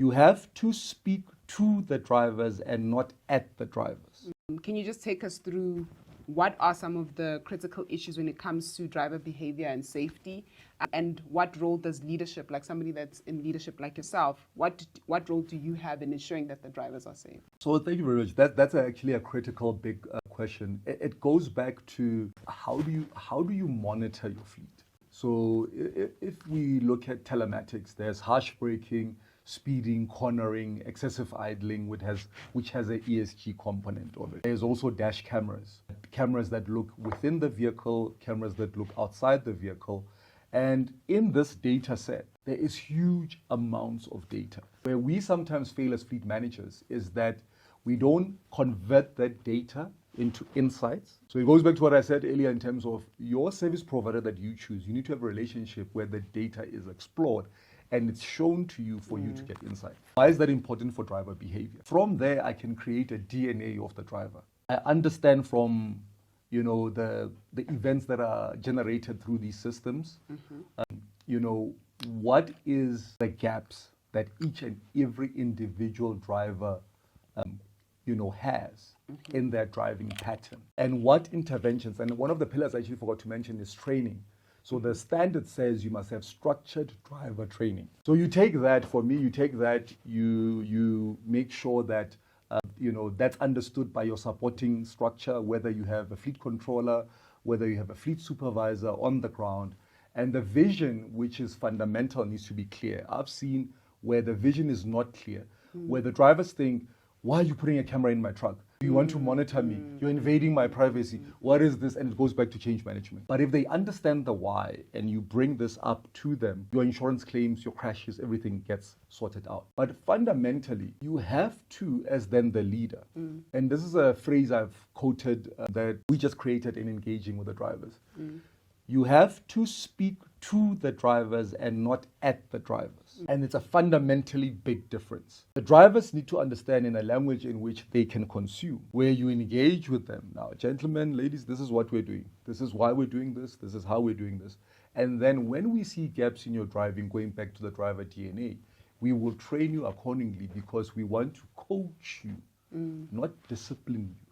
You have to speak to the drivers and not at the drivers. Can you just take us through what are some of the critical issues when it comes to driver behavior and safety? And what role does leadership, like somebody that's in leadership like yourself, what role do you have in ensuring that the drivers are safe? So thank you very much. That's actually a critical big question. It goes back to how do you monitor your fleet? So if we look at telematics, there's harsh braking, speeding, cornering, excessive idling, which has an ESG component of it. There's also dash cameras that look within the vehicle, cameras that look outside the vehicle. And in this data set, there is huge amounts of data. Where we sometimes fail as fleet managers is that we don't convert that data into insights. So it goes back to what I said earlier in terms of your service provider that you choose. You need to have a relationship where the data is explored and it's shown to you for you to get insight. Why is that important for driver behavior? From there, I can create a DNA of the driver. I understand from the events that are generated through these systems, what is the gaps that each and every individual driver has in their driving pattern, and what interventions. And one of the pillars I actually forgot to mention is training. So the standard says you must have structured driver training. So you take that, you make sure that that's understood by your supporting structure, whether you have a fleet controller, whether you have a fleet supervisor on the ground. And the vision, which is fundamental, needs to be clear. I've seen where the vision is not clear, where the drivers think, why are you putting a camera in my truck? You want to monitor me. You're invading my privacy. What is this? And it goes back to change management. But if they understand the why and you bring this up to them, your insurance claims, your crashes, everything gets sorted out. But fundamentally, you have to, as then the leader, and this is a phrase I've quoted that we just created in engaging with the drivers. You have to speak to the drivers and not at the drivers. And it's a fundamentally big difference. The drivers need to understand in a language in which they can consume, where you engage with them. Now, gentlemen, ladies, this is what we're doing. This is why we're doing this. This is how we're doing this. And then when we see gaps in your driving, going back to the driver DNA, we will train you accordingly because we want to coach you, not discipline you.